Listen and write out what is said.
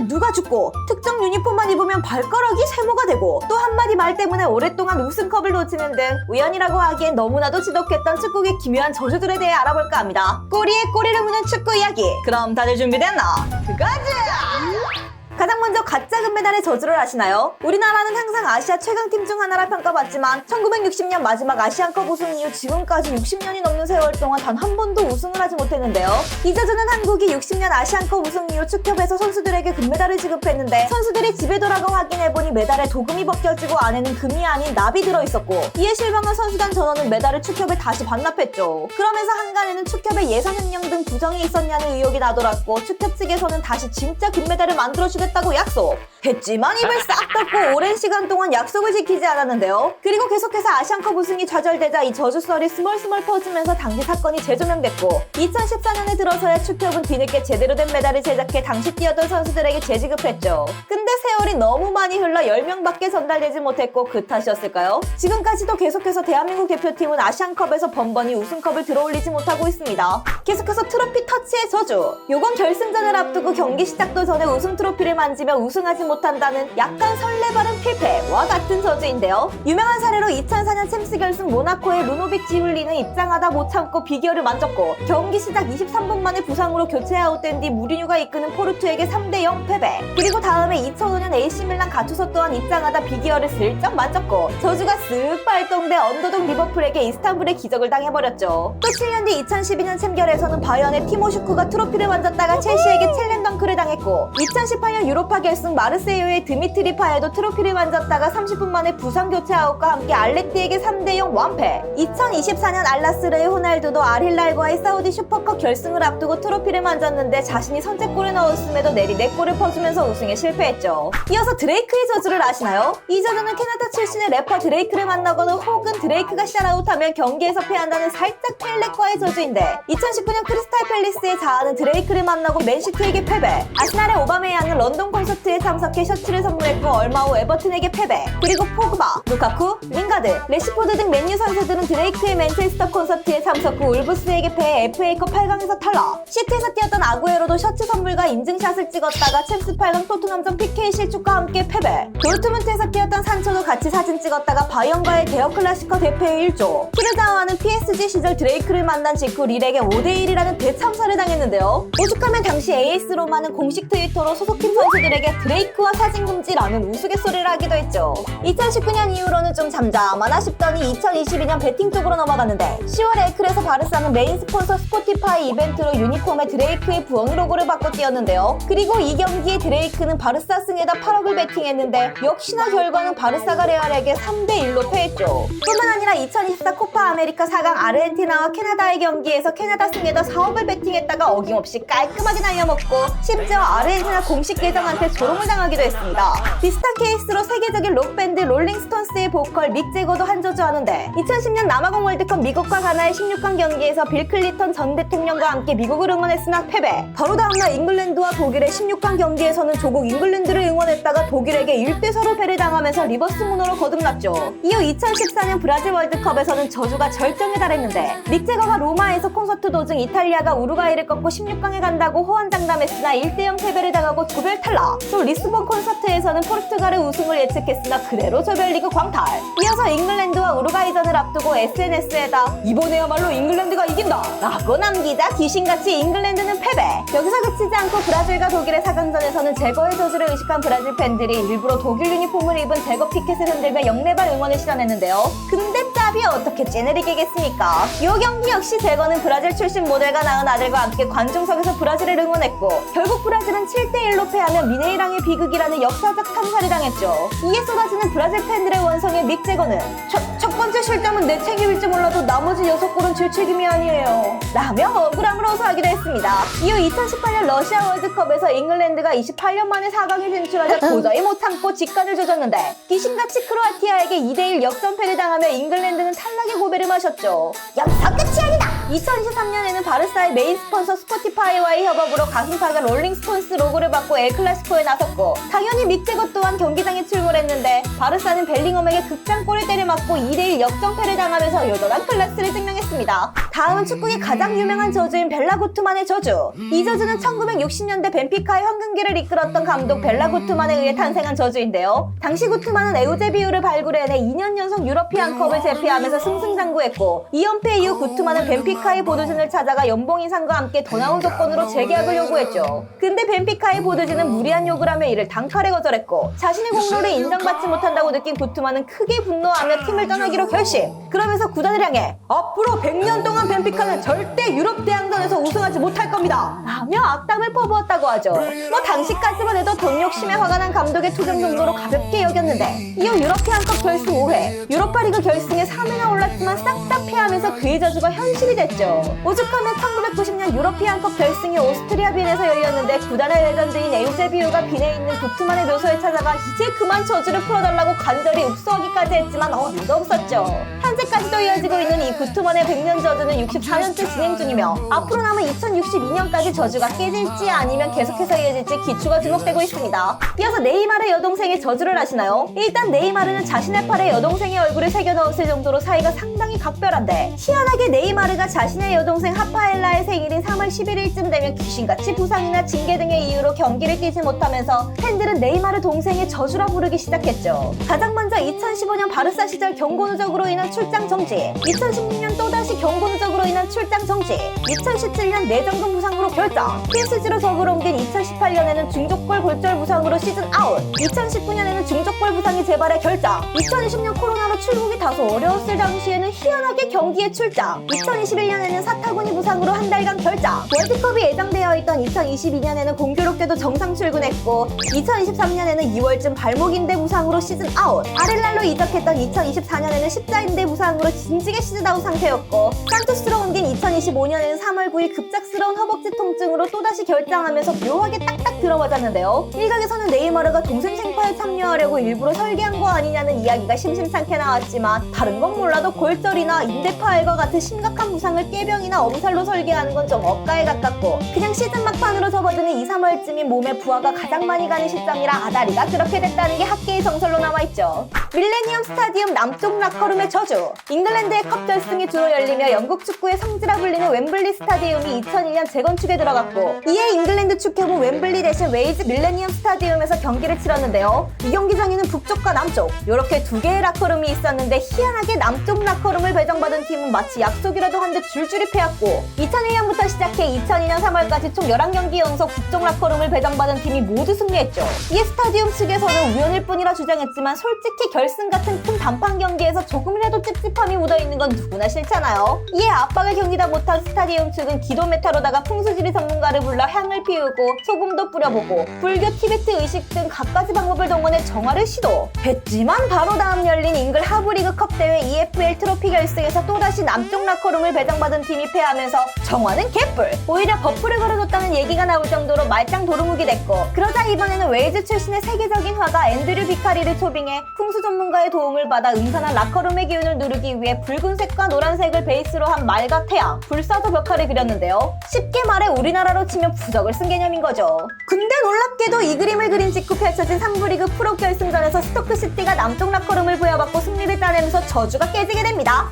하면 누가 죽고 특정 유니폼만 입으면 발가락이 세모가 되고 또 한마디 말 때문에 오랫동안 우승컵을 놓치는 등 우연이라고 하기엔 너무나도 지독했던 축구의 기묘한 저주들에 대해 알아볼까 합니다. 꼬리에 꼬리를 무는 축구 이야기. 그럼 다들 준비됐나? 가자! 가장 먼저 가짜 금메달의 저주를 아시나요? 우리나라는 항상 아시아 최강팀 중 하나라 평가받지만 1960년 마지막 아시안컵 우승 이후 지금까지 60년이 넘는 세월 동안 단 한 번도 우승을 하지 못했는데요. 이 저주는 한국이 60년 아시안컵 우승 이후 축협에서 선수들에게 금메달을 지급했는데 선수들이 집에 돌아가 확인해보니 메달에 도금이 벗겨지고 안에는 금이 아닌 납이 들어있었고 이에 실망한 선수단 전원은 메달을 축협에 다시 반납했죠. 그러면서 한간에는 축협의 예산 횡령 등 부정이 있었냐는 의혹이 나돌았고 축협 측에서는 다시 진짜 금메달을 만들어주겠다고 약속! 했지만 입을 싹 닫고 오랜 시간 동안 약속을 지키지 않았는데요. 그리고 계속해서 아시안컵 우승이 좌절되자 이 저주썰이 스멀스멀 퍼지면서 당시 사건이 재조명됐고 2014년에 들어서야 축협은 뒤늦게 제대로 된 메달을 제작해 당시 뛰었던 선수들에게 재지급했죠. 근데 세월이 너무 많이 흘러 10명밖에 전달되지 못했고 그 탓이었을까요? 지금까지도 계속해서 대한민국 대표팀은 아시안컵에서 번번이 우승컵을 들어올리지 못하고 있습니다. 계속해서 트로피 터치의 저주. 요건 결승전을 앞두고 경기 시작도 전에 우승 트로피를 만지며 우승하지 못한다는 약간 설레발은 필패와 같은 저주인데요. 유명한 사례로 2004년 챔스 결승 모나코의 루노빅 지울리는 입장하다 못 참고 비기어를 만졌고 경기 시작 23분 만에 부상으로 교체 아웃된 뒤 무리뉴가 이끄는 포르투에게 3대0 패배. 그리고 다음에 2005년 AC밀란 가투소 또한 입장하다 비기어를 슬쩍 만졌고 저주가 쓱 발동돼 언더독 리버풀에게 이스탄불의 기적을 당해버렸죠. 또 7년 뒤 2012년 챔결에서는 바이언의 티모 슈크가 트로피를 만졌다가 첼시에게 첼렌덩크를 당했고 2018년 유로파 결승 마르세유의 드미트리 파에도 트로피를 만졌다가 30분 만에 부상 교체 아웃과 함께 알레티에게 3대0 완패. 2024년 알라스르의 호날두도 알힐랄과의 사우디 슈퍼컵 결승을 앞두고 트로피를 만졌는데 자신이 선제골을 넣었음에도 내리 4골을 퍼주면서 우승에 실패했죠. 이어서 드레이크의 저주를 아시나요? 이 저주는 캐나다 출신의 래퍼 드레이크를 만나거나 혹은 드레이크가 샷아웃하면 경기에서 패한다는 살짝 펠렉과의 저주인데 2019년 크리스탈 팰리스의 자아는 드레이크를 만나고 맨시티에게 패배. 아스날의 오바메양은 런던 콘서트에 참석해 셔츠를 선물했고 얼마 후 에버튼에게 패배. 그리고 포그바, 루카쿠, 링가드, 레시포드 등 맨유 선수들은 드레이크의 맨체스터 콘서트에 참석 후 울브스에게 패해 FA컵 8강에서 탈락. 시티에서 뛰었던 아구에로도 셔츠 선물과 인증샷을 찍었다가 챔스 8강 토트넘전 PK 실축과 함께 패배. 도르트문트에서 뛰었던 산초도 같이 사진 찍었다가 바이언과의 대여 클래시커 대패의 1조. 키르자와는 PSG 시절 드레이크를 만난 직후 릴에게 5대1이라는 대참사를 당했는데요. 오죽하면 당시 AS 로마는 공식 트위터로 소속팀 선수들에게 드레이크와 사진 금지라는 우스갯소리를 하기도 했죠. 2019년 이후로는 좀 잠잠하나 싶더니 2022년 배팅 쪽으로 넘어갔는데 10월 에이클에서 바르사는 메인 스폰서 스포티파이 이벤트로 유니폼에 드레이크의 부엉이 로고를 받고 뛰었는데요. 그리고 이 경기에 드레이크는 바르사 승에다 8억을 베팅했는데 역시나 결과는 바르사가 레알에게 3대1로 패했죠. 뿐만 아니라 2024 코파 아메리카 4강 아르헨티나와 캐나다의 경기에서 캐나다 승에다 4억을 베팅했다가 어김없이 깔끔하게 날려먹고 심지어 아르헨티나 공식 계정한테 조롱을 당하기도 했습니다. 비슷한 케이스로 세계적인 록밴드 롤링스톤스의 보컬 믹 제거도 한저주하는데 2010년 남아공 월드컵 미국과 가나의 16강 경기에서 빌 클린턴 전 대통령과 함께 미국을 응원했으나 패배. 바로 다음날 잉글랜드와 독일의 16강 경기에서는 조국 잉글랜드를 응원했다가 독일에게 1대4로 패를 당하면서 리버스 문호로 거듭났죠. 이후 2014년 브라질 월드컵에서는 저주가 절정에 달했는데 믹 제거가 로마에서 콘서트 도중 이탈리아가 우루과이를 꺾고 16강에 간다고 호언장담했으나 1대0 패배를 당하고 조별 탈락. 또 리스본 콘서트에서는 포르투갈의 우승을 예측했으나 그대로 조별리그 광탈. 이어서 잉글랜드와 우루과이전을 앞두고 SNS에다 이번에야말로 잉글랜드가 이긴다 라고 남기자 귀신같이 잉글랜드는 패배. 여기서 그치지 않고 브라질과 독일의 4강전에서는 제거의 저주를 의식한 브라질 팬들이 일부러 독일 유니폼을 입은 제거 피켓을 흔들며 영내발 응원을 실현했는데요. 근데 짭이 어떻게 찌내리게 겠습니까? 이 경기 역시 제거는 브라질 출신 모델과 낳은 아들과 함께 관중석에서 브라질을 응원했고 결국 브라질은 7대1로 패하며 미네이랑의 비극이라는 역사적 참사를 당했죠. 이에 쏟아지는 브라질 팬들의 원성에 믹 제거는 첫 번째 실점은 내 책임일지 몰라도 나머지 6골은 제 책임이 아니에요 라며 억울함을 호소하기도 했습니다. 이후 2018년 러시아 월드컵에서 잉글랜드가 28년 만에 4강에 진출하자 도저히 못 참고 직관을 조졌는데 귀신같이 크로아티아에게 2대1 역전패를 당하며 잉글랜드는 탈락의 고배를 마셨죠. 여기서 끝이 아니다! 2023년에는 바르사의 메인 스폰서 스포티파이와의 협업으로 가슴팍에 롤링스톤스 로고를 받고 엘클라시코에 나섰고 당연히 믹 제거 또한 경기장에 출몰했는데 바르사는 벨링엄에게 극장골을 때려맞고 2대1 역전패를 당하면서 여전한 클래스를 증명했습니다. 다음은 축구의 가장 유명한 저주인 벨라 구트만의 저주. 이 저주는 1960년대 벤피카의 황금기를 이끌었던 감독 벨라 구트만에 의해 탄생한 저주인데요. 당시 구트만은 에우제비우를 발굴해내 2년 연속 유러피안컵을 제패하면서 승승장구했고 2연패 이후 구트만은 벤피카의 보드진을 찾아가 연봉 인상과 함께 더 나은 조건으로 재계약을 요구했죠. 근데 벤피카의 보드진은 무리한 요구를 하며 이를 단칼에 거절했고 자신의 공로를 인정받지 못한다고 느낀 구트만은 크게 분노하며 팀을 떠나기로 결심. 그러면서 구단을 향해 앞으로 100년 동안 벤피카는 절대 유럽 대항전에서 우승하지 못할 겁니다 라며 악담을 퍼부었다고 하죠. 뭐 당시까지만 해도 돈 욕심에 화가 난 감독의 투정 정도로 가볍게 여겼는데 이후 유러피안컵 결승 5회, 유로파리그 결승에 3회나 올랐지만 싹 다 패하면서 그의 저주가 현실이 됐죠. 오죽하면 1990년 유러피안컵 결승이 오스트리아 빈에서 열렸는데 구단의 레전드인 에우제비우가 빈에 있는 구트만의 묘소에 찾아가 이제 그만 저주를 풀어달라고 간절히 읍소하기까지 했지만 어림도 없었죠. 현재까지도 이어지고 있는 이 구트만의 100년 저주는 64년째 진행 중이며 앞으로 남은 2062년까지 저주가 깨질지 아니면 계속해서 이어질지 기추가 주목되고 있습니다. 이어서 네이마르 여동생의 저주를 아시나요? 일단 네이마르는 자신의 팔에 여동생의 얼굴을 새겨넣었을 정도로 사이가 상당히 각별한데 희한하게 네이마르가 자신의 여동생 하파엘라의 생일인 3월 11일쯤 되면 귀신같이 부상이나 징계 등의 이유로 경기를 뛰지 못하면서 팬들은 네이마르 동생의 저주라 부르기 시작했죠. 가장 먼저 2015년 바르사 시절 경고 누적으로 인한 출장 정지, 2016년 또다시 경고 누적으로 인한 출장 정지, 2017년 뇌전근 부상으로 결정, PSG로 적을 옮긴 2018년에는 중족골 골절 부상으로 시즌 아웃, 2019년에는 중족골 부상이 재발해 결정, 2020년 코로나로 출국이 다소 어려웠을 당시에는 희한하게 경기에 출장, 2021년에는 사타구니 부상으로 한 달간 결장, 월드컵이 예정되어 있던 2022년에는 공교롭게도 정상 출근했고 2023년에는 2월쯤 발목인대 부상으로 시즌 아웃, 아렐랄로 이적했던 2024년에는 십자인대 부상으로 진지게 시즌 아웃 상태였고 산토스로 옮긴 2025년에는 3월 9일 급작스러운 허벅지 통증으로 또다시 결장하면서 묘하게 딱딱 들어맞았는데요. 일각에서는 네이마르가 동생 생파에 참여하려고 일부러 설계한 거 아니냐는 이야기가 심심찮게 나왔지만 다른 건 몰라도 골절이나 인대 파열과 같은 심각한 부상을 꾀병이나 엄살로 설계하는 건 좀 억가에 가깝고 그냥 시즌 막판으로 접어드는 2, 3월쯤인 몸의 부하가 가장 많이 가는 시점이라 아다리가 그렇게 됐다는 게 학계의 정설로 남아있죠. 밀레니엄 스타디움 남쪽 라커룸의 저주. 잉글랜드의 컵 결승이 주로 열리며 영국 축구의 성지라 불리는 웸블리 스타디움이 2001년 재건축에 들어갔고 이에 잉글랜드 축협은 웸블리 대신 웨일즈 밀레니엄 스타디움에서 경기를 치렀는데요. 이 경기장에는 북쪽과 남쪽 이렇게 두 개의 라커룸이 있었는데 희한하게 남쪽 라커룸을 배정받은 팀은 마치 약속이라도 한 듯 줄줄이 패했고 2001년부터 시작해 2002년 3월까지 총 11경기 연속 북쪽 라커룸을 배정받은 팀이 모두 승리했죠. 이에 스타디움 측에서는 우연일 뿐이라 주장했지만 솔직히 결승 같은 큰 단판 경기에서 조금이라도 찝찝함이 묻어있는 건 누구나 싫잖아요. 이에 압박을 견디다 못한 스타디움 측은 기도 메타로다가 풍수지리 전문가를 불러 향을 피우고 소금도 뿌려보고 불교, 티베트 의식 등 갖가지 방법을 동원해 정화를 시도 했지만 바로 다음 열린 잉글 하브리그 컵 대회 EFL 트로피 결승에서 또다시 남쪽 라커룸을 배정받은 팀이 패하면서 정화는 개뿔! 오히려 버프를 걸어줬다는 얘기가 나올 정도로 말짱 도루묵이 됐고 그러자 이번에는 웨일즈 출신의 세계적인 화가 앤드류 비카리를 초빙해 풍수 전문가의 도움을 받아 음산한 라커룸의 기운을 누르기 위해 붉은색과 노란색을 베이스로 한 말과 태양, 불사조 벽화를 그렸는데요. 쉽게 말해 우리나라로 치면 부적을 쓴 개념인 거죠. 근데 놀랍게도 이 그림을 그린 직후 펼쳐진 3부 리그 프로 결승전에서 스토크시티가 남쪽 라커룸을 부여받고 승리를 따내면서 저주가 깨지게 됩니다.